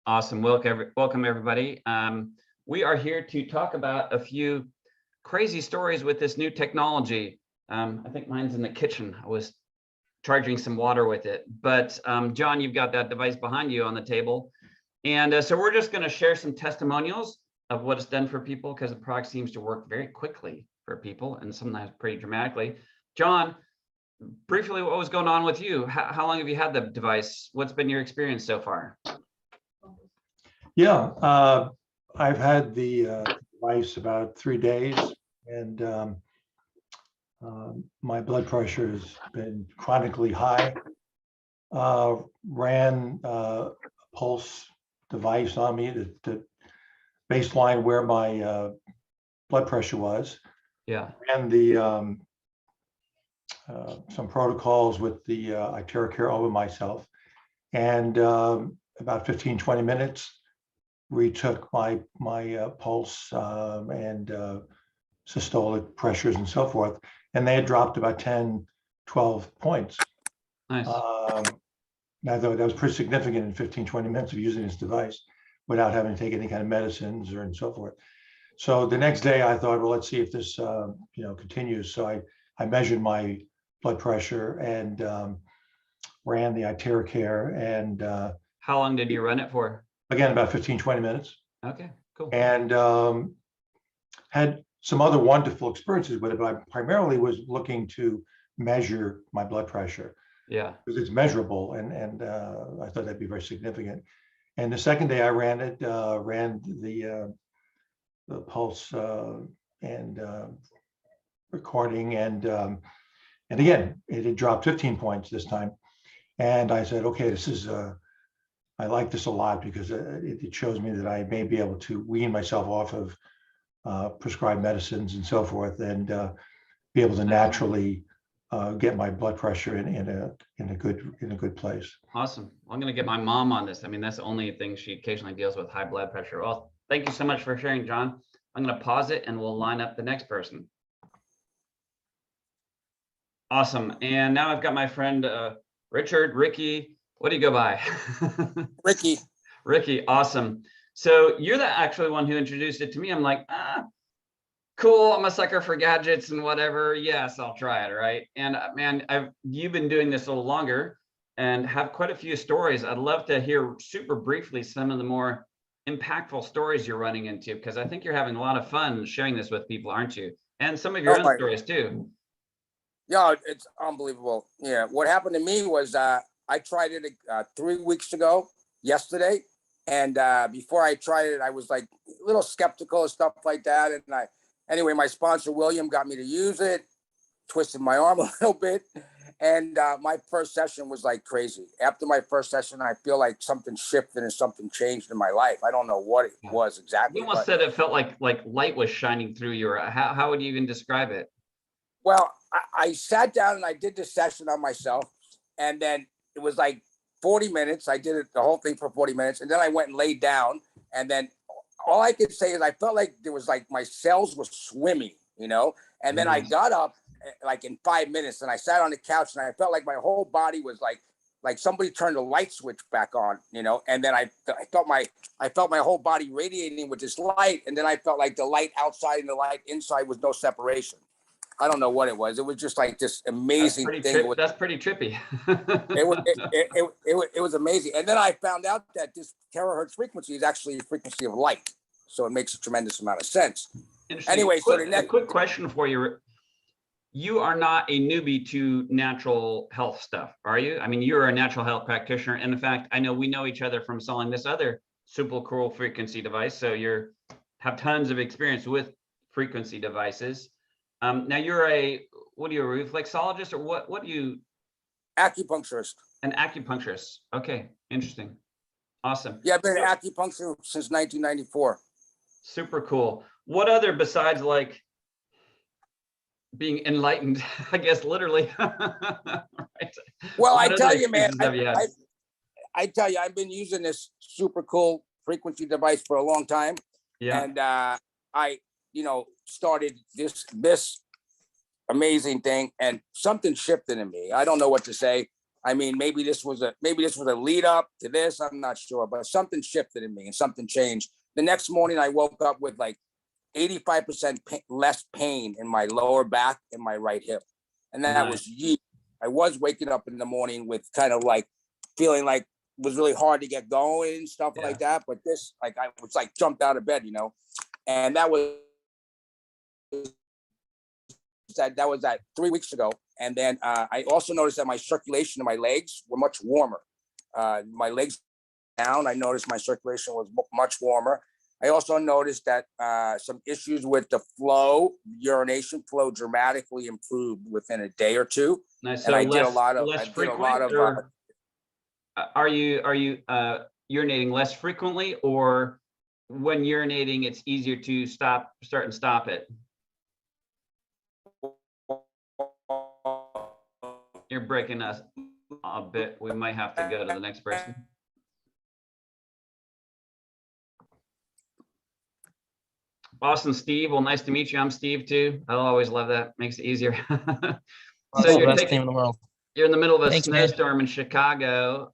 Awesome. Welcome everybody. We are here to talk about a few crazy stories with this new technology. I think mine's in the kitchen. I was charging some water with it. But John, you've got that device behind you on the table. And so we're just going to share some testimonials of what it's done for people, because the product seems to work very quickly for people and sometimes pretty dramatically. John, briefly, what was going on with you? How long have you had the device? What's been your experience so far? Yeah, I've had the device about 3 days, and my blood pressure has been chronically high. Ran a pulse device on me to baseline where my blood pressure was. Yeah. And the some protocols with the Iteracare over myself. And about 15-20 minutes, retook my pulse and systolic pressures and so forth, and they had dropped about 10-12 points. Nice. I thought that was pretty significant in 15-20 minutes of using this device without having to take any kind of medicines and so forth. So the next day I thought, well, let's see if this continues. So I measured my blood pressure and ran the Iteracare. And how long did you run it for? Again, about 15-20 minutes. Okay, cool. And had some other wonderful experiences with it, but I primarily was looking to measure my blood pressure. Yeah, because it's measurable, and I thought that'd be very significant. And the second day I ran it, ran the pulse and recording, and again it had dropped 15 points this time. And I said, okay, this is I like this a lot, because it shows me that I may be able to wean myself off of prescribed medicines and so forth, and be able to naturally get my blood pressure in a good place. Awesome. I'm going to get my mom on this. I mean, that's the only thing she occasionally deals with, high blood pressure. Well, thank you so much for sharing, John. I'm going to pause it and we'll line up the next person. Awesome. And now I've got my friend Ricky. What do you go by? Ricky. Ricky, awesome. So you're the actually one who introduced it to me. I'm like, cool, I'm a sucker for gadgets and whatever. Yes, I'll try it, right? And man, you've been doing this a little longer and have quite a few stories. I'd love to hear super briefly some of the more impactful stories you're running into, because I think you're having a lot of fun sharing this with people, aren't you? And some of your own stories too. Yeah, it's unbelievable. Yeah, what happened to me was I tried it 3 weeks ago, yesterday. And before I tried it, I was like a little skeptical and stuff like that. And anyway, my sponsor, William, got me to use it, twisted my arm a little bit. And my first session was like crazy. After my first session, I feel like something shifted and something changed in my life. I don't know what it was exactly. You almost said it felt like light was shining through you. How would you even describe it? Well, I sat down and I did the session on myself. And then it was like 40 minutes. I did it, the whole thing for 40 minutes. And then I went and laid down. And then all I could say is I felt like there was like my cells were swimming, and then I got up like in 5 minutes and I sat on the couch and I felt like my whole body was like somebody turned the light switch back on, and then I felt my whole body radiating with this light. And then I felt like the light outside and the light inside was no separation. I don't know what it was. It was just like this amazing thing. That's pretty trippy. It was amazing. And then I found out that this terahertz frequency is actually a frequency of light. So it makes a tremendous amount of sense. Anyway, so the next quick question for you. You are not a newbie to natural health stuff, are you? I mean, you're a natural health practitioner. And in fact, I know we know each other from selling this other super cool frequency device. So you have tons of experience with frequency devices. Now you're a reflexologist, or what do you? Acupuncturist. An acupuncturist. Okay, interesting. Awesome. Yeah, I've been an acupuncturist since 1994. Super cool. What other, besides like being enlightened, I guess literally. Right. Well, I tell you, man, I tell you, I've been using this super cool frequency device for a long time. Yeah. And I started this amazing thing, and something shifted in me. I don't know what to say. I mean, maybe this was a lead up to this. I'm not sure, but something shifted in me and something changed. The next morning, I woke up with like 85% less pain in my lower back and my right hip, and that was years. I was waking up in the morning with kind of like feeling like it was really hard to get going and stuff like that. But this, like, I was like jumped out of bed, you know, and that was 3 weeks ago. And then I also noticed that my circulation in my legs were much warmer. My legs down, I noticed my circulation was much warmer. I also noticed that some issues with the urination flow dramatically improved within a day or two. Nice. And So I did a lot of, are you urinating less frequently, or when urinating, it's easier to start and stop it? You're breaking us a bit. We might have to go to the next person. Awesome, Steve. Well, nice to meet you. I'm Steve too. I always love that. Makes it easier. So you're the best team in the world. You're in the middle of a Thanks, snowstorm in Chicago,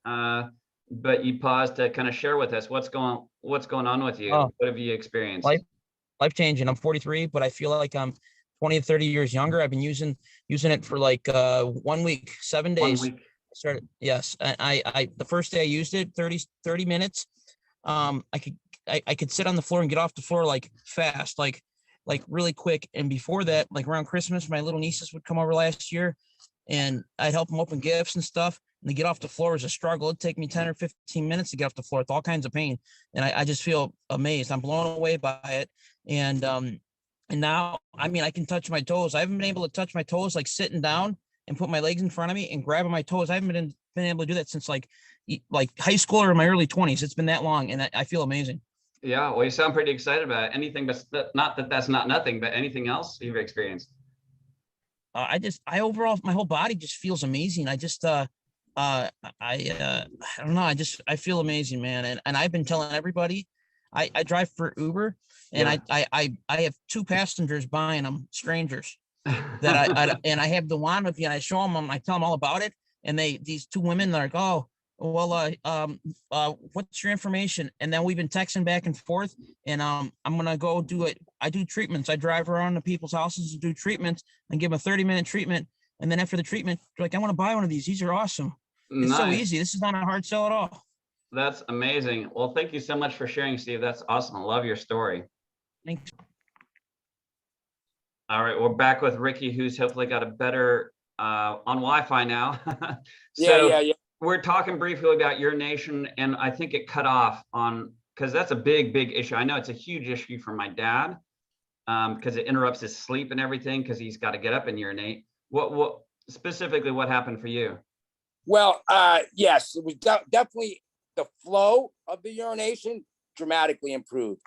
but you paused to kind of share with us what's going on with you. What have you experienced? Life changing. I'm 43, but I feel like I'm 20 to 30 years younger. I've been using it for like 1 week, 7 days. 1 week. I started, yes. I the first day I used it, 30 minutes. I could sit on the floor and get off the floor like fast, like really quick. And before that, like around Christmas, my little nieces would come over last year and I'd help them open gifts and stuff. And to get off the floor was a struggle. It'd take me 10 or 15 minutes to get off the floor with all kinds of pain. And I just feel amazed. I'm blown away by it. And now, I mean, I can touch my toes. I haven't been able to touch my toes, like sitting down and put my legs in front of me and grabbing my toes. I haven't been able to do that since like high school or in my early 20s. It's been that long, and I feel amazing. Yeah, well, you sound pretty excited about it. Anything, but not that that's not nothing, but anything else you've experienced? I overall, my whole body just feels amazing. I don't know. I feel amazing, man. And I've been telling everybody, I drive for Uber, and I have 2 passengers buying them, strangers that I have the one with you, and I show them, I tell them all about it. And these 2 women are like, oh, well, what's your information? And then we've been texting back and forth, and I'm gonna go do it. I do treatments. I drive around to people's houses and do treatments and give them a 30-minute treatment. And then after the treatment, they're like, I want to buy one of these. These are awesome. It's Nice. so easy. This is not a hard sell at all. That's amazing. Well, thank you so much for sharing, Steve. That's awesome. I love your story. Thanks. All right, we're back with Ricky, who's hopefully got a better on Wi-Fi now. Yeah. We're talking briefly about urination, and I think it cut off on, because that's a big issue. I know it's a huge issue for my dad, because it interrupts his sleep and everything, because he's got to get up and urinate. What specifically, what happened for you? Well, yes, it was definitely the flow of the urination dramatically improved.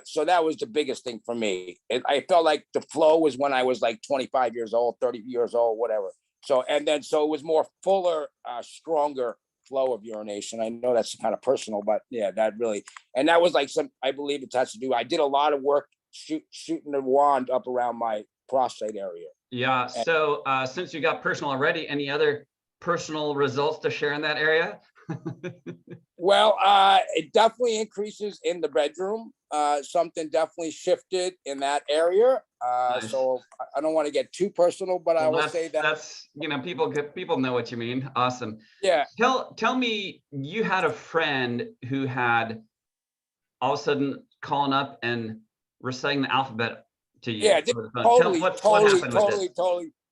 So that was the biggest thing for me. I felt like the flow was when I was like 25 years old, 30 years old, whatever. So it was more fuller, stronger flow of urination. I know that's kind of personal, but yeah, that was like I believe it has to do. I did a lot of work shooting the wand up around my prostate area. Yeah. So since you got personal already, any other personal results to share in that area? Well, it definitely increases in the bedroom. Something definitely shifted in that area. Nice. So I don't want to get too personal, but I will say that's, people know what you mean. Awesome. Yeah. Tell me, you had a friend who had all of a sudden calling up and reciting the alphabet to you. Yeah, totally.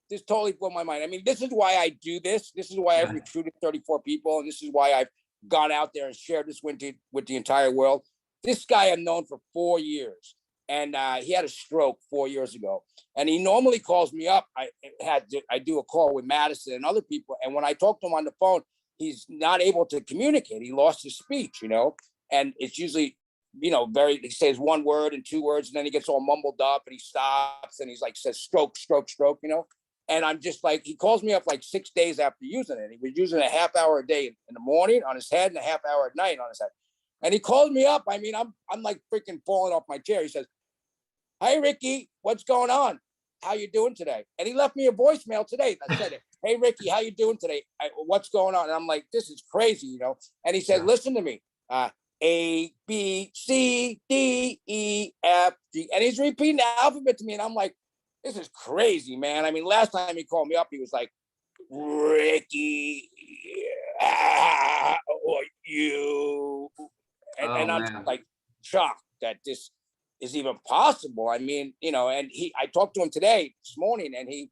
This totally blew my mind. I mean, this is why I do this. This is why I've recruited 34 people, and this is why I've gone out there and shared this with the entire world. This guy I've known for 4 years, and he had a stroke 4 years ago. And he normally calls me up. I do a call with Madison and other people, and when I talk to him on the phone, he's not able to communicate. He lost his speech, and it's usually, he says 1 word and 2 words, and then he gets all mumbled up and he stops and he's like, says stroke, And I'm just like, he calls me up like 6 days after using it. He was using a half hour a day in the morning on his head and a half hour at night on his head. And he called me up. I mean, I'm like freaking falling off my chair. He says, "Hi, Ricky, what's going on? How you doing today?" And he left me a voicemail today that said, hey, Ricky, how you doing today? What's going on? And I'm like, this is crazy, you know? And he said, Yeah. listen to me. A, B, C, D, E, F, G. And he's repeating the alphabet to me. And I'm like, this is crazy, man. I mean, last time he called me up, he was like, Ricky, or you. And Oh I'm man. like shocked that this is even possible. I mean, you know, and I talked to him this morning, and he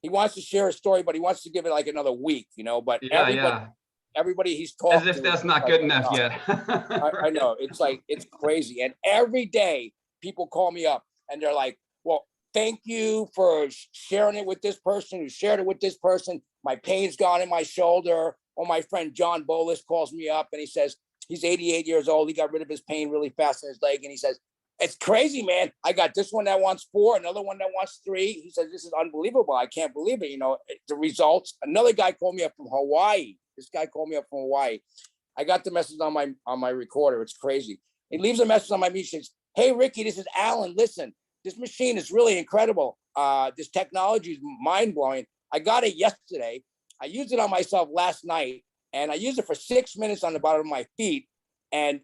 wants to share a story, but he wants to give it like another week, you know, but Yeah. everybody he's talked As to if that's not like, good enough oh, yet. I know, it's like, it's crazy. And every day people call me up and they're like, well, thank you for sharing it with this person who shared it with this person. My pain's gone in my shoulder. Or my friend John Bolus calls me up and he says, he's 88 years old. He got rid of his pain really fast in his leg. And he says, it's crazy, man. I got this one that wants 4, another one that wants 3. He says, this is unbelievable. I can't believe it. You know, the results. Another guy called me up from Hawaii. This guy called me up from Hawaii. I got the message on my recorder. It's crazy. He leaves a message on my message. Says, hey, Ricky, this is Alan. Listen, this machine is really incredible. This technology is mind blowing. I got it yesterday. I used it on myself last night, and I used it for 6 minutes on the bottom of my feet. And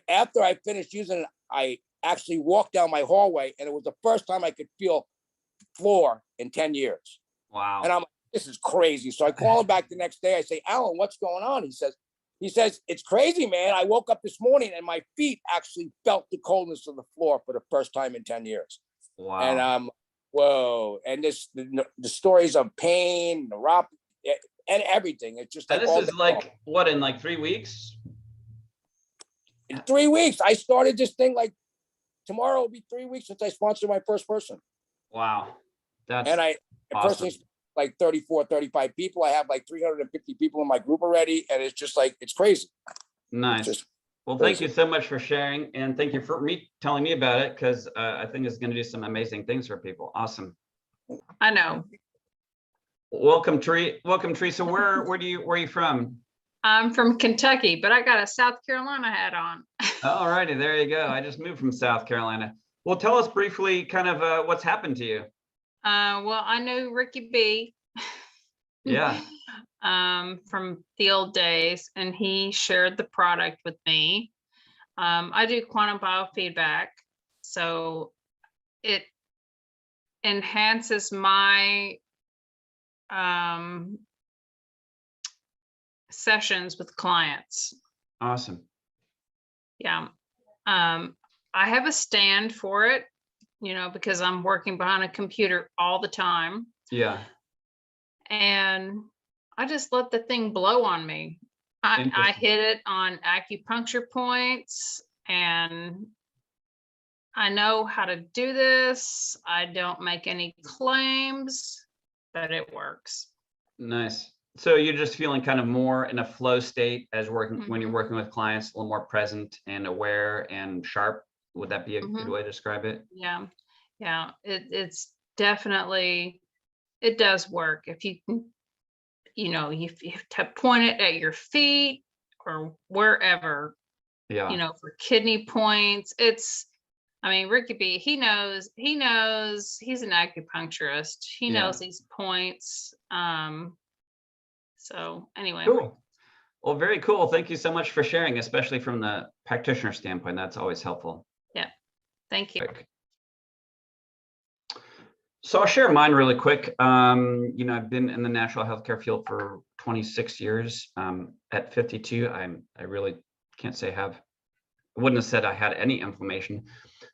after I finished using it, I actually walked down my hallway, and it was the first time I could feel floor in 10 years. Wow. And I'm like, this is crazy. So I call him back the next day. I say, Alan, what's going on? He says, it's crazy, man. I woke up this morning and my feet actually felt the coldness of the floor for the first time in 10 years. Wow. And whoa. And the stories of pain, neuropathy, and everything. It's just like, and this is like what, in like 3 weeks? In 3 weeks. I started this thing like tomorrow will be 3 weeks since I sponsored my first person. Wow. That's and I awesome. personally like 34, 35 people. I have like 350 people in my group already. And it's just like, it's crazy. Nice. Well, thank you so much for sharing, and thank you for telling me about it, because I think it's going to do some amazing things for people. Awesome. I know. Welcome, Teresa. Where are you from? I'm from Kentucky, but I got a South Carolina hat on. All righty, there you go. I just moved from South Carolina. Well, tell us briefly kind of what's happened to you. Well, I know Ricky B. Yeah. From the old days, and he shared the product with me. I do quantum biofeedback, so it enhances my sessions with clients. Awesome. Yeah. I have a stand for it, you know, because I'm working behind a computer all the time. Yeah. And I just let the thing blow on me. I hit it on acupuncture points, and I know how to do this. I don't make any claims, but it works. Nice. So you're just feeling kind of more in a flow state as when you're working with clients, a little more present and aware and sharp. Would that be a good way to describe it? Yeah. Yeah. It's definitely, it does work. If you can, you know, you have to point it at your feet or wherever, Yeah. you know, for kidney points. I mean, Ricky B, he knows he's an acupuncturist. He knows these points. So anyway. Cool. Well, very cool. Thank you so much for sharing, especially from the practitioner standpoint. That's always helpful. Yeah. Thank you. So I'll share mine really quick. You know, I've been in the national healthcare field for 26 years. At 52, I really can't say I wouldn't have said I had any inflammation.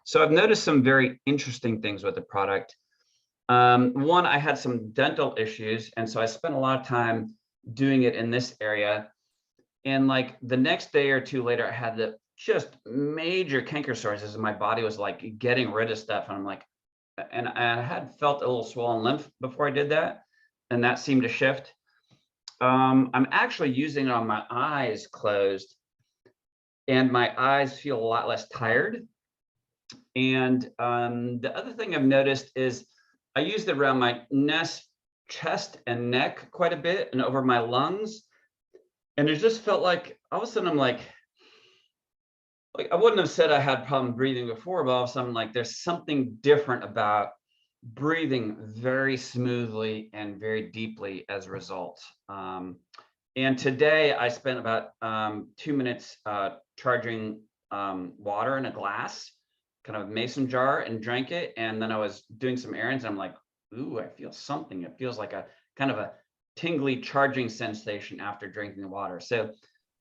So I've noticed some very interesting things with the product. One, I had some dental issues, and so I spent a lot of time doing it in this area. And like the next day or two later, I had the just major canker sores as my body was like getting rid of stuff. And I'm like, and I had felt a little swollen lymph before I did that, and that seemed to shift. I'm actually using it on my eyes closed, and my eyes feel a lot less tired. And the other thing I've noticed is I used it around my chest and neck quite a bit, and over my lungs. And it just felt like all of a sudden I'm like I wouldn't have said I had problem breathing before, but all of a sudden like there's something different about breathing very smoothly and very deeply as a result. And today I spent about 2 minutes charging water in a glass, kind of mason jar, and drank it. And then I was doing some errands. And I'm like, ooh, I feel something. It feels like a kind of a tingly charging sensation after drinking the water. So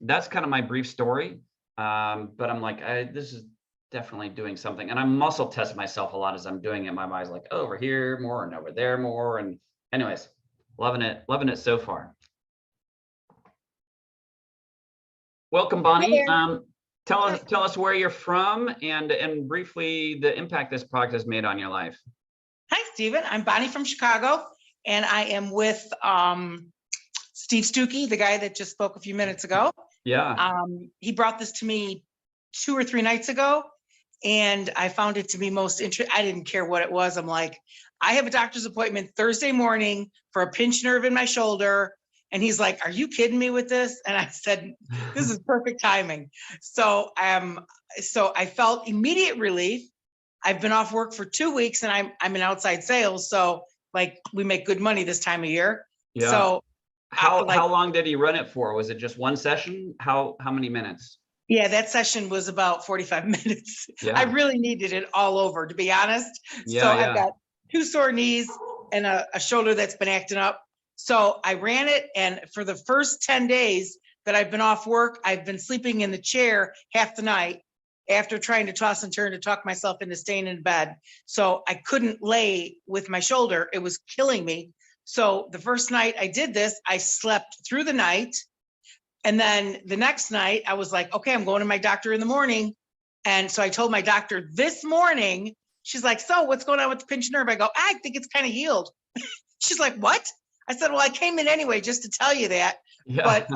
that's kind of my brief story. But I'm like, this is definitely doing something. And I muscle test myself a lot as I'm doing it. My mind's like, oh, over here more and over there more. And anyways, loving it so far. Welcome, Bonnie. Tell us where you're from and briefly the impact this product has made on your life. Hi, Stephen. I'm Bonnie from Chicago, and I am with Steve Stuckey, the guy that just spoke a few minutes ago. Yeah. He brought this to me 2 or 3 nights ago, and I found it to be most interesting. I didn't care what it was. I'm like, I have a doctor's appointment Thursday morning for a pinched nerve in my shoulder. And he's like, are you kidding me with this? And I said, this is perfect timing. So I felt immediate relief. I've been off work for 2 weeks and I'm in outside sales. So like we make good money this time of year. Yeah. So how long did he run it for? Was it just one session? How many minutes? Yeah, that session was about 45 minutes. Yeah. I really needed it all over, to be honest. Yeah, so yeah. I've got 2 sore knees and a shoulder that's been acting up. So I ran it, and for the first 10 days that I've been off work, I've been sleeping in the chair half the night after trying to toss and turn to talk myself into staying in bed. So I couldn't lay with my shoulder. It was killing me. So the first night I did this, I slept through the night. And then the next night I was like, okay, I'm going to my doctor in the morning. And so I told my doctor this morning, she's like, so what's going on with the pinched nerve? I go, I think it's kind of healed. She's like, what? I said, well, I came in anyway, just to tell you that. Yeah. But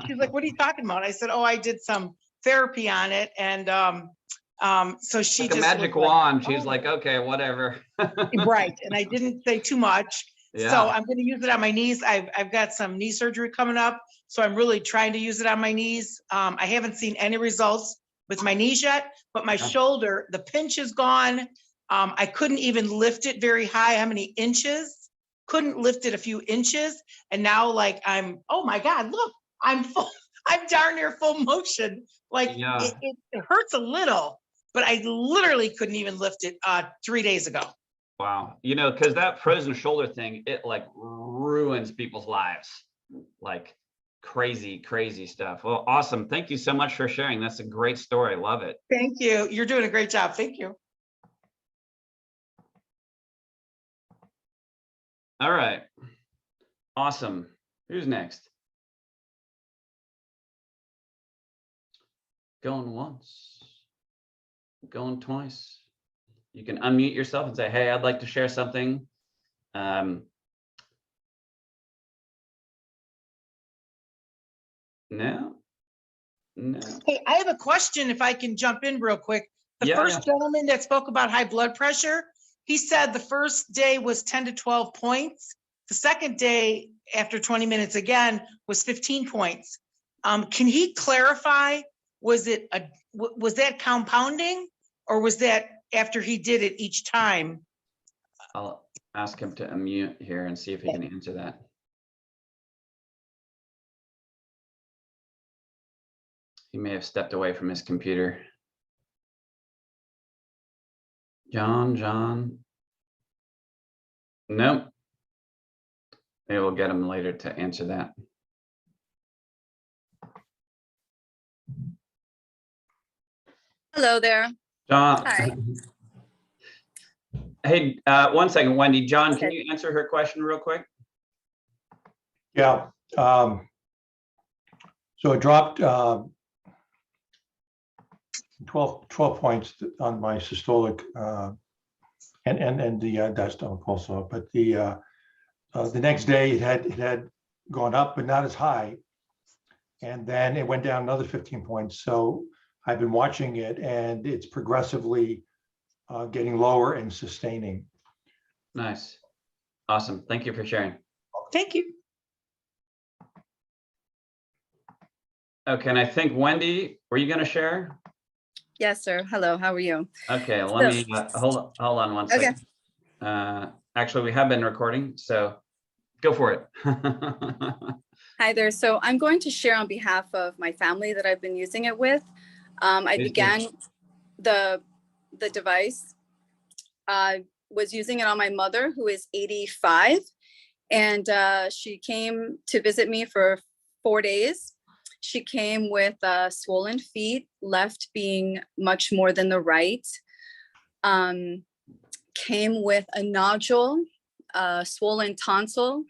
she's like, what are you talking about? I said, oh, I did some therapy on it. And so she like just a magic wand. She's like, okay, whatever. Right. And I didn't say too much. Yeah. So I'm going to use it on my knees. I've got some knee surgery coming up. So I'm really trying to use it on my knees. I haven't seen any results with my knees yet, but my shoulder, the pinch is gone. I couldn't even lift it very high. How many inches? Couldn't lift it a few inches. And now like oh my God, look, I'm darn near full motion. Like it hurts a little, but I literally couldn't even lift it 3 days ago. Wow. You know, because that frozen shoulder thing, it like ruins people's lives. Like crazy, crazy stuff. Well, awesome. Thank you so much for sharing. That's a great story. Love it. Thank you. You're doing a great job. Thank you. All right. Awesome. Who's next? Going once, going twice. You can unmute yourself and say, hey, I'd like to share something. No. Hey, I have a question if I can jump in real quick. The first gentleman that spoke about high blood pressure, he said the first day was 10 to 12 points. The second day after 20 minutes again was 15 points. Can he clarify, was that compounding or was that after he did it each time? I'll ask him to unmute here and see if he can answer that. He may have stepped away from his computer. John. Nope. Maybe we'll get him later to answer that. Hello there. John. Hi. Hey, 1 second, Wendy. John, can you answer her question real quick? Yeah. So it dropped 12 points on my systolic and the diastolic also, but the next day it had gone up, but not as high, and then it went down another 15 points. So I've been watching it, and it's progressively getting lower and sustaining. Nice, awesome. Thank you for sharing. Thank you. Okay, and I think Wendy, were you going to share? Yes, sir. Hello. How are you? Okay, let me hold on 1 second. Actually, we have been recording, so go for it. Hi there. So I'm going to share on behalf of my family that I've been using it with. I Please do. began the device. I was using it on my mother, who is 85, and she came to visit me for 4 days. She came with swollen feet, left being much more than the right. Came with a nodule, swollen tonsil,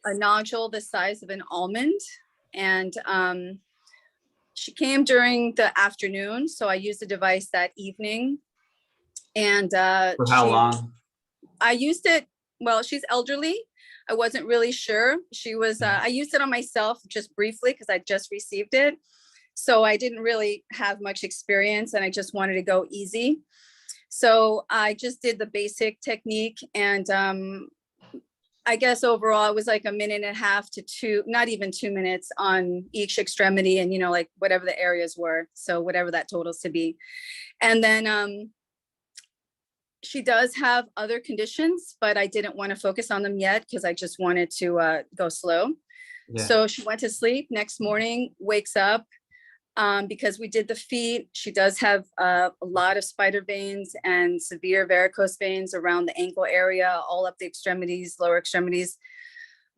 a nodule the size of an almond. And she came during the afternoon. So I used the device that evening. And For how long? I used it, well, she's elderly. I wasn't really sure. She was, I used it on myself just briefly because I just received it. So I didn't really have much experience and I just wanted to go easy. So I just did the basic technique, and I guess overall it was like 1.5 to 2, not even 2 minutes on each extremity, and like whatever the areas were. So whatever that totals to be. And then she does have other conditions, but I didn't want to focus on them yet because I just wanted to go slow. Yeah. So she went to sleep. Next morning, wakes up. Because we did the feet, she does have a lot of spider veins and severe varicose veins around the ankle area, all up the extremities, lower extremities,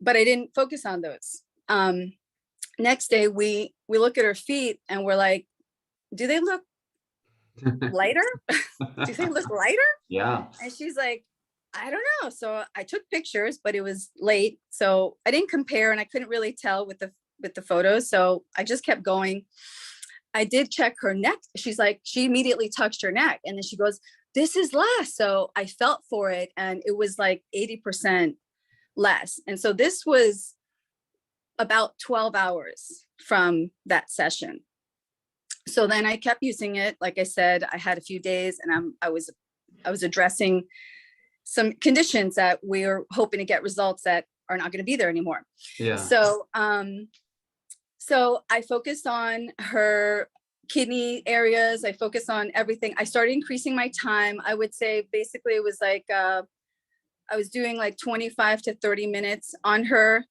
but I didn't focus on those. Next day, we look at her feet and we're like, do they look lighter? Do they look lighter? Yeah. And she's like, I don't know. So I took pictures, but it was late. So I didn't compare and I couldn't really tell with the photos. So I just kept going. I did check her neck. She's like, she immediately touched her neck. And then she goes, this is less. So I felt for it. And it was like 80% less. And so this was about 12 hours from that session. So then I kept using it. Like I said, I had a few days and I was addressing some conditions that we are hoping to get results that are not going to be there anymore. Yeah. So I focused on her kidney areas. I focused on everything. I started increasing my time. I would say basically it was like, I was doing like 25 to 30 minutes on her.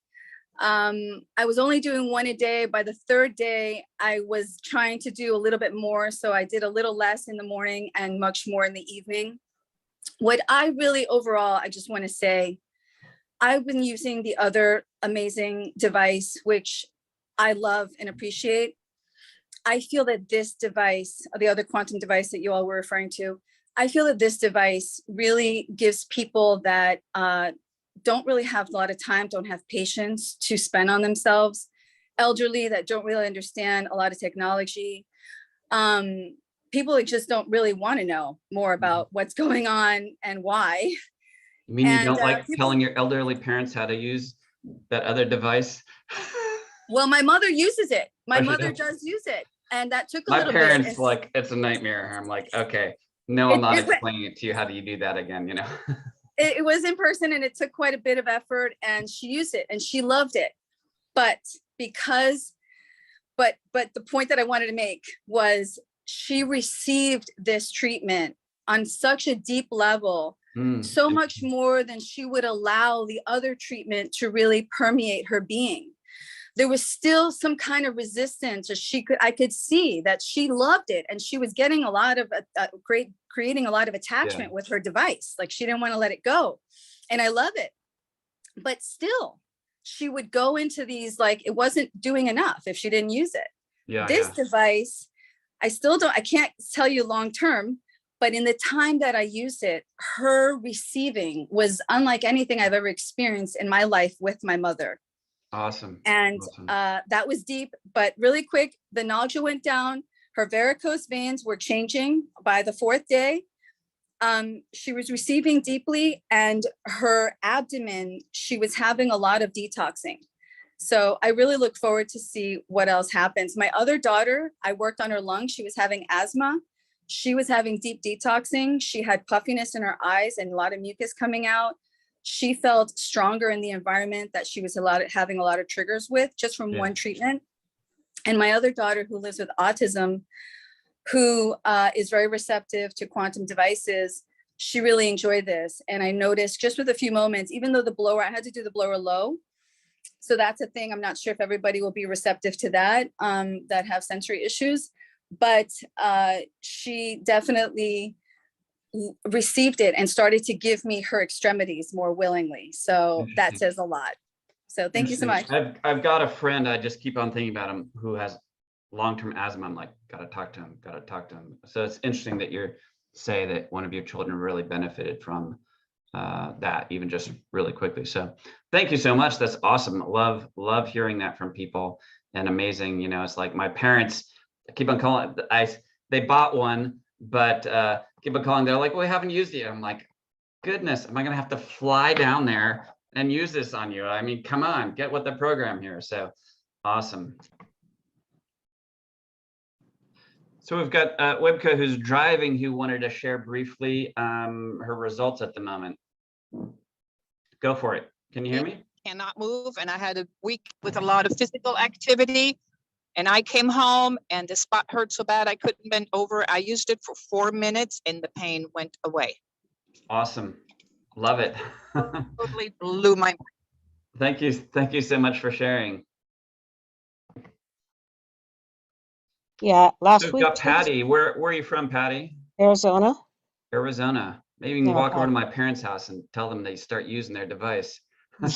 I was only doing one a day. By the third day, I was trying to do a little bit more. So I did a little less in the morning and much more in the evening. What I really overall, I just want to say, I've been using the other amazing device, which I love and appreciate. I feel that this device, the other quantum device that you all were referring to, I feel that this device really gives people that don't really have a lot of time, don't have patience to spend on themselves, elderly that don't really understand a lot of technology, people that just don't really want to know more about what's going on and why. You mean you don't like people, telling your elderly parents how to use that other device? Well, my mother uses it. My Oh, she mother does? does use it. And that took a My little parents bit. like, it's a nightmare. I'm like, okay, no, I'm not explaining it to you. How do you do that again? It was in person and it took quite a bit of effort, and she used it and she loved it. But the point that I wanted to make was she received this treatment on such a deep level, so much more than she would allow the other treatment to really permeate her being. There was still some kind of resistance, or I could see that she loved it, and she was getting a lot of creating a lot of attachment with her device. Like she didn't want to let it go, and I love it. But still, she would go into these, like it wasn't doing enough if she didn't use it. This device, I can't tell you long term, but in the time that I used it, her receiving was unlike anything I've ever experienced in my life with my mother. Awesome. And awesome. That was deep, but really quick, the nodule went down. Her varicose veins were changing by the 4th day. She was receiving deeply, and her abdomen, she was having a lot of detoxing. So I really look forward to see what else happens. My other daughter, I worked on her lungs. She was having asthma. She was having deep detoxing. She had puffiness in her eyes and a lot of mucus coming out. She felt stronger in the environment that she was having a lot of triggers with just from one treatment. And my other daughter, who lives with autism, who is very receptive to quantum devices, she really enjoyed this. And I noticed just with a few moments, even though the blower, I had to do the blower low. So that's a thing. I'm not sure if everybody will be receptive to that, that have sensory issues, but she definitely received it and started to give me her extremities more willingly. So that says a lot. So thank you so much. I've got a friend, I just keep on thinking about him, who has long-term asthma. I'm like, gotta talk to him, gotta talk to him. So it's interesting that you say that one of your children really benefited from that, even just really quickly. So thank you so much. That's awesome. Love hearing that from people, and amazing. You know, it's like my parents, I keep on calling, they bought one, but keep on calling. They're like, we haven't used it. I'm like, goodness, am I gonna have to fly down there and use this on you? I mean, come on, get with the program here. So awesome. So we've got Webka, who's driving, who wanted to share briefly her results at the moment. Go for it. Can you hear me? Cannot move, and I had a week with a lot of physical activity, and I came home and the spot hurt so bad I couldn't bend over. I used it for 4 minutes and the pain went away. Awesome. Love it. Totally blew my mind. Thank you. Thank you so much for sharing. Yeah, So last we've week, got Patty. Where are you from, Patty? Arizona. Arizona. Maybe you can Yeah, walk over to my parents' house and tell them they start using their device.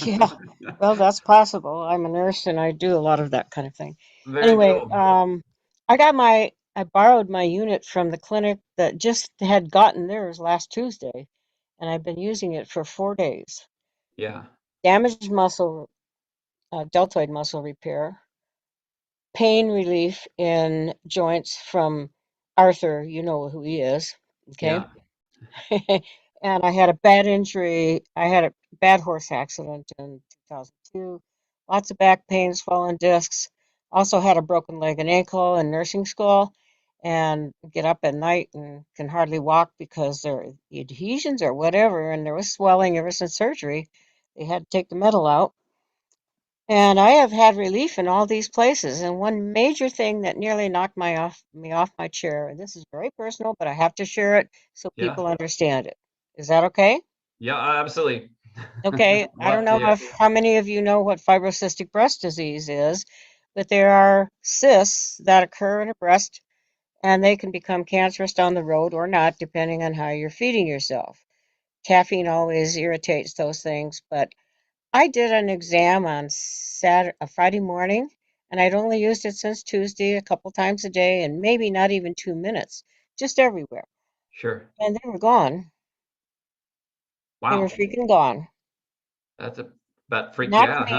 yeah. Well, that's possible. I'm a nurse and I do a lot of that kind of thing. Very Anyway, cool. I borrowed my unit from the clinic that just had gotten theirs last Tuesday, and I've been using it for 4 days. Yeah. Damaged muscle, deltoid muscle repair, pain relief in joints from Arthur, you know who he is, okay? Yeah. And I had a bad injury. I had a bad horse accident in 2002. Lots of back pain, swollen discs. Also had a broken leg and ankle in nursing school, and get up at night and can hardly walk because there are adhesions or whatever. And there was swelling ever since surgery. They had to take the metal out. And I have had relief in all these places. And one major thing that nearly knocked me off my chair, and this is very personal, but I have to share it so Yeah. people understand it. Is that okay? Yeah, absolutely. Okay. I don't Love to know hear. how many of you know what fibrocystic breast disease is, but there are cysts that occur in a breast, and they can become cancerous down the road or not, depending on how you're feeding yourself. Caffeine always irritates those things, but I did an exam on Friday morning, and I'd only used it since Tuesday, a couple times a day, and maybe not even 2 minutes, just everywhere. Sure. And they were gone. They were Wow. freaking gone. That's that freaked you out,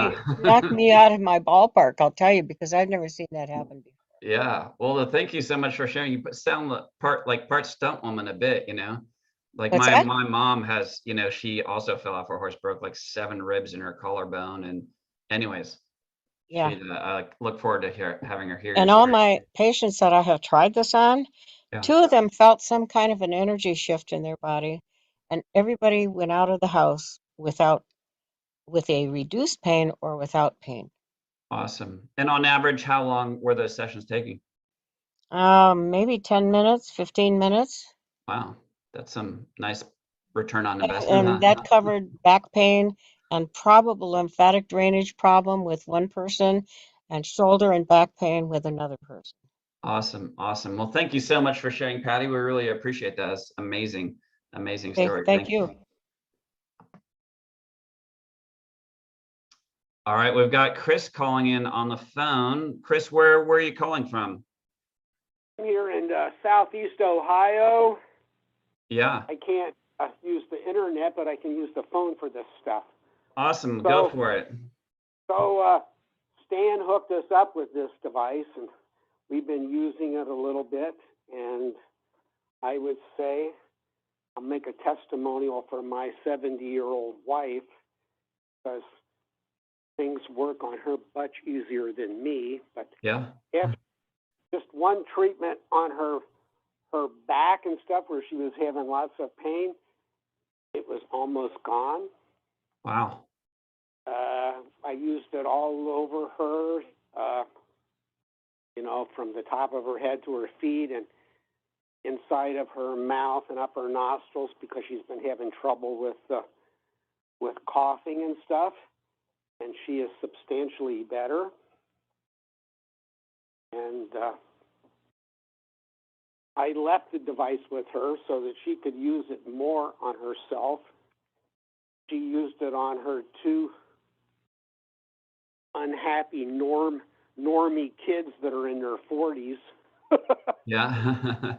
Knocked huh? me out of my ballpark, I'll tell you, because I've never seen that happen before. Yeah. Well, thank you so much for sharing. You sound part stunt woman a bit, you know. Like What's my that? mom has, you know, she also fell off her horse, broke like 7 ribs in her collarbone. And anyways, Yeah. I look forward to having her hear your And all story. my patients that I have tried this on, Yeah. 2 of them felt some kind of an energy shift in their body, and everybody went out of the house with a reduced pain or without pain. Awesome. And on average, how long were those sessions taking? Maybe 10 minutes, 15 minutes. Wow. That's some nice return on And investment, huh? that covered back pain and probable lymphatic drainage problem with one person, and shoulder and back pain with another person. Awesome. Awesome. Well, thank you so much for sharing, Patty. We really appreciate that. It's amazing, amazing Okay, story. thank you. All right, we've got Chris calling in on the phone. Chris, where are you calling from? Here in Southeast Ohio. Yeah. I can't use the internet, but I can use the phone for this stuff. Awesome. Go for it. So Stan hooked us up with this device, and we've been using it a little bit. And I would say I'll make a testimonial for my 70-year-old wife, because things work on her much easier than me. But Yeah. after just one treatment on her back and stuff, where she was having lots of pain, it was almost gone. Wow. I used it all over her, from the top of her head to her feet, and inside of her mouth and upper nostrils because she's been having trouble with coughing and stuff, and she is substantially better. And I left the device with her so that she could use it more on herself. She used it on her two unhappy normie kids that are in their 40s. Yeah.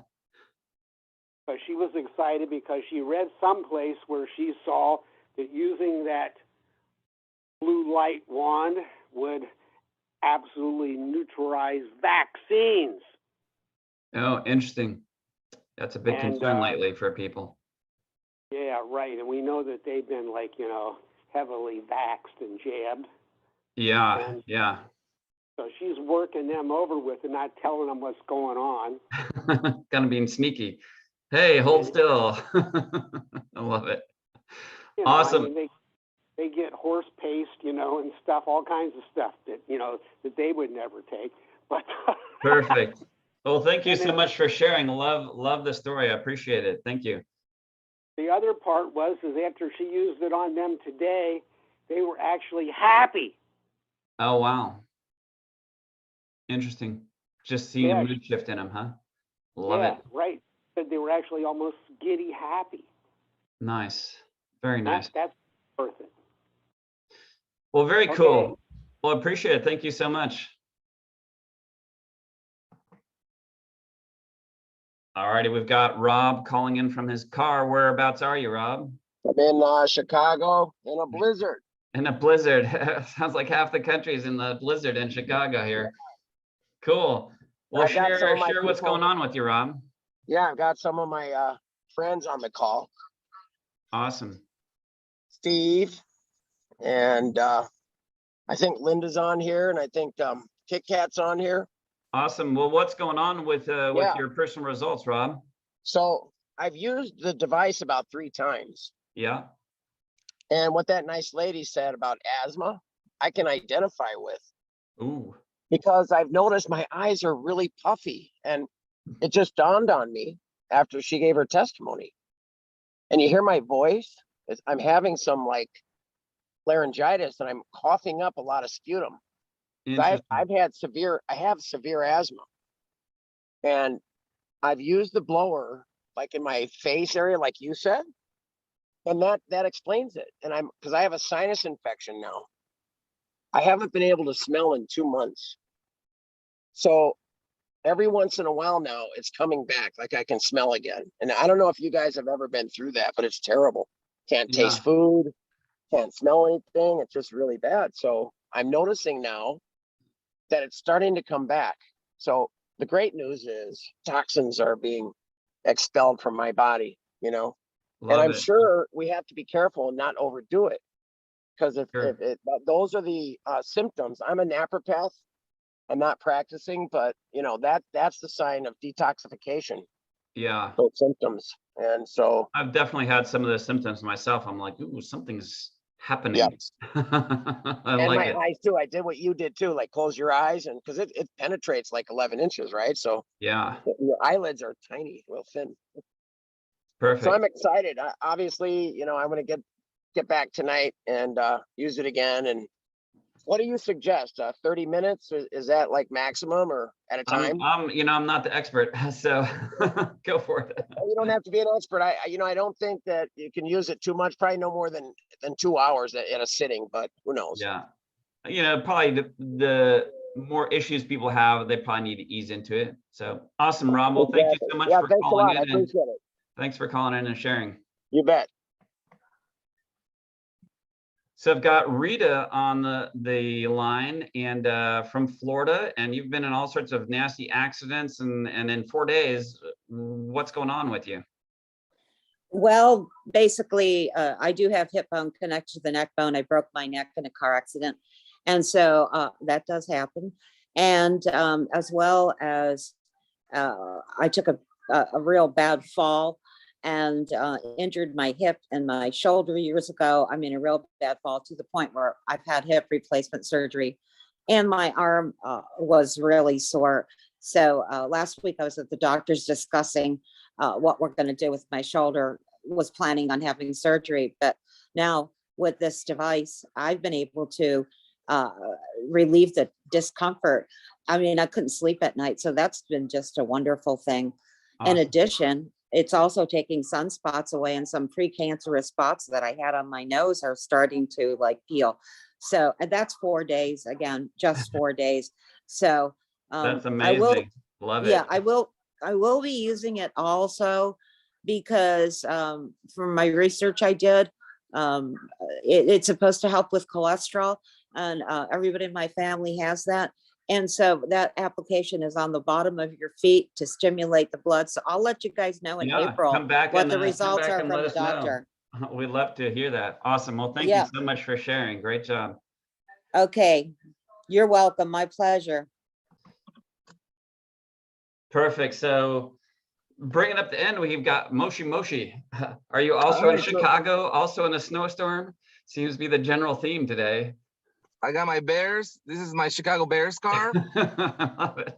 But she was excited because she read someplace where she saw that using that blue light wand would absolutely neutralize vaccines. Oh, interesting. That's a big And, concern lately for people. Yeah, right. And we know that they've been like, heavily vaxxed and jabbed. Yeah, And yeah. so she's working them over with and not telling them what's going on. Kind of being sneaky. Hey, hold still. I love it. Awesome. I mean, they get horse paste, and stuff, all kinds of stuff that, that they would never take. But Perfect. Well, thank you And so then- much for sharing. Love the story. I appreciate it. Thank you. the other part is after she used it on them today, they were actually happy. Oh, wow. Interesting. Just seeing Yeah. a mood shift in them, huh? Love Yeah, it. right. But they were actually almost giddy happy. Nice. Very nice. That's worth it. Well, very Okay. cool. Well, I appreciate it. Thank you so much. All righty, we've got Rob calling in from his car. Whereabouts are you, Rob? I'm in Chicago in a blizzard. In a blizzard. Sounds like half the country's in the blizzard in Chicago here. Cool. Well, I've got some of my share what's people- going on with you, Rob. Yeah, I've got some of my friends on the call. Awesome. Steve, and I think Linda's on here, and I think Kit Kat's on here. Awesome. Well, what's going on with Yeah. your personal results, Rob? So I've used the device about 3 times. Yeah. And what that nice lady said about asthma, I can identify with, Ooh. because I've noticed my eyes are really puffy, and it just dawned on me after she gave her testimony. And you hear my voice, I'm having some like laryngitis, and I'm coughing up a lot of sputum. 'Cause Interesting. I have severe asthma, and I've used the blower like in my face area, like you said, and that explains it. And because I have a sinus infection now, I haven't been able to smell in 2 months. So every once in a while now, it's coming back, like I can smell again. And I don't know if you guys have ever been through that, but it's terrible. Can't taste Yeah. food, can't smell anything. It's just really bad. So I'm noticing now that it's starting to come back. So the great news is toxins are being expelled from my body, and Love I'm it. sure we have to be careful and not overdo it, because if Sure. those are the symptoms. I'm a naturopath. I'm not practicing, but that's the sign of detoxification, Yeah. those symptoms. And so, I've definitely had some of the symptoms myself. I'm like, ooh, something's happening. Yeah. I and like my it. eyes too. I did what you did too, like close your eyes, and because it penetrates like 11 inches, right? So Yeah. your eyelids are tiny, real thin. Perfect. So I'm excited. Obviously, I'm going to get back tonight and use it again. And what do you suggest? 30 minutes? Is that like maximum or at a time? I'm not the expert, so go for it. You don't have to be an expert. I don't think that you can use it too much. Probably no more than 2 hours at a sitting, but who knows? Yeah. Probably the more issues people have, they probably need to ease into it. So awesome, Rob. Well, thank you so much Yeah, for thanks a calling lot. I in. And appreciate it. thanks for calling in and sharing. You bet. So I've got Rita on the line and from Florida, and you've been in all sorts of nasty accidents and in 4 days, what's going on with you? Well, basically, I do have hip bone connected to the neck bone. I broke my neck in a car accident. And so that does happen. And as well as I took a real bad fall and injured my hip and my shoulder years ago. I mean, a real bad fall to the point where I've had hip replacement surgery, and my arm was really sore. So last week I was at the doctor's discussing what we're going to do with my shoulder, was planning on having surgery. But now with this device, I've been able to relieve the discomfort. I mean, I couldn't sleep at night. So that's been just a wonderful thing. Awesome. In addition, it's also taking sunspots away, and some precancerous spots that I had on my nose are starting to like heal. So and that's 4 days, again, just 4 days. So That's I will, amazing. Love it. yeah, I will be using it also because from my research I did, it's supposed to help with cholesterol, and everybody in my family has that. And so that application is on the bottom of your feet to stimulate the blood. So I'll let you guys know in Yeah, April come back what and the come results back are and from let the us know. doctor. We'd love to hear that. Awesome. Well, thank you Yeah. so much for sharing. Great job. Okay, you're welcome. My pleasure. Perfect. So bringing up the end, we've got Moshi Moshi. Are you also All in right, so Chicago, also in a snowstorm? Seems to be the general theme today. I got my Bears. This is my Chicago Bears scarf. Love it.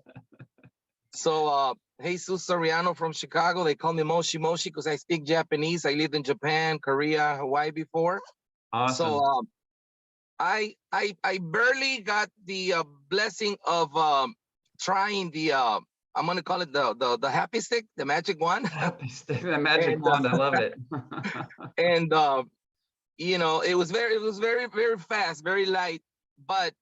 So Jesus Soriano from Chicago. They call me Moshi Moshi because I speak Japanese. I lived in Japan, Korea, Hawaii before. Awesome. So I barely got the blessing of trying the I'm gonna call it the happy stick, the magic one. Happy stick, the magic And, wand. I love it. and you know, it was very fast, very light. But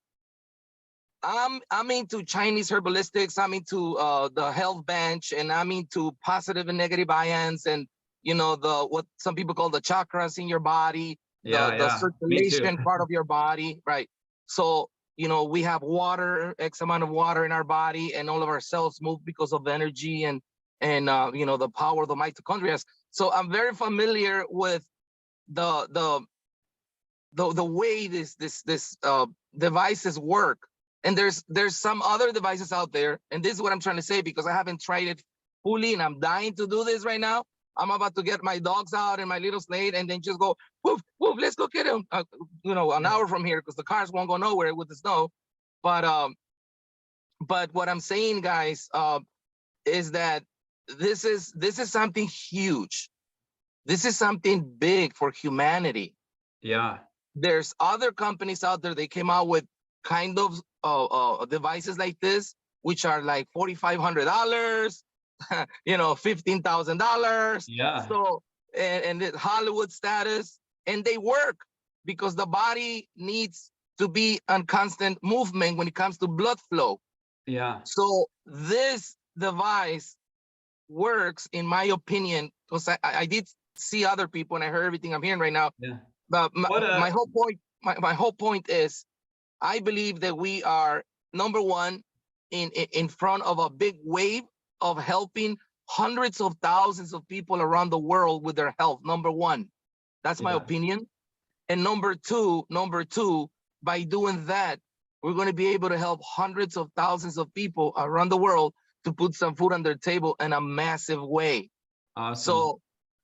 I'm into Chinese herbalistics. I'm into the health bench, and I'm into positive and negative ions, and you know, the what some people call the chakras in your body, Yeah, the yeah. Me too. circulation part of your body, right? So you know, we have water, X amount of water in our body, and all of our cells move because of energy and you know, the power of the mitochondria. So I'm very familiar with the way this devices work. And there's some other devices out there, and this is what I'm trying to say, because I haven't tried it fully, and I'm dying to do this right now. I'm about to get my dogs out and my little slate, and then just go woof woof. Let's go get them. You know, an hour from here, because the cars won't go nowhere with the snow. But what I'm saying, guys, is that this is something huge. This is something big for humanity. Yeah. There's other companies out there. They came out with kind of devices like this, which are like $4,500, you know, $15,000. Yeah. So and it Hollywood status, and they work because the body needs to be on constant movement when it comes to blood flow. Yeah. So this device works, in my opinion, because I did see other people and I heard everything I'm hearing right now. Yeah. But my whole point is, I believe that we are number one in front of a big wave of helping hundreds of thousands of people around the world with their health. Number one, that's my opinion. And number two, by doing that, we're going to be able to help hundreds of thousands of people around the world to put some food on their table in a massive way. Awesome.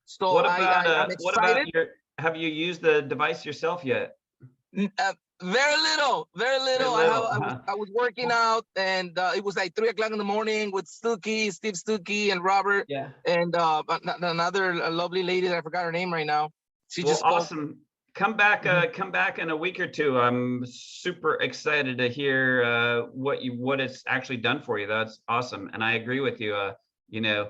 So what about I'm excited. Have you used the device yourself yet? Very little. I was working out, and it was like 3 o'clock in the morning with Steve Stuckey and Robert, and another lovely lady that I forgot her name right now. She just spoke. Awesome. Come back in a week or two. I'm super excited to hear what it's actually done for you. That's awesome, and I agree with you. You know,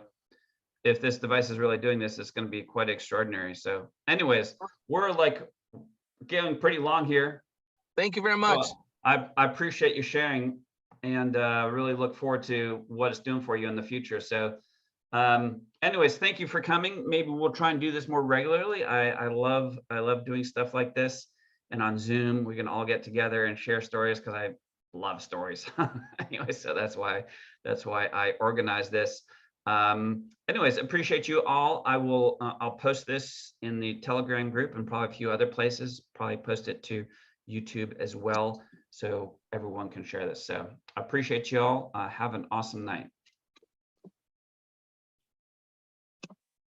if this device is really doing this, it's going to be quite extraordinary. So, anyways, we're like getting pretty long here. Thank you very much. So I appreciate you sharing, and really look forward to what it's doing for you in the future. So anyways, thank you for coming. Maybe we'll try and do this more regularly. I love doing stuff like this, and on Zoom we can all get together and share stories, because I love stories. Anyway, so that's why I organized this. Anyways, appreciate you all. I'll post this in the Telegram group and probably a few other places, probably post it to YouTube as well, so everyone can share this. So I appreciate you all. Have an awesome night.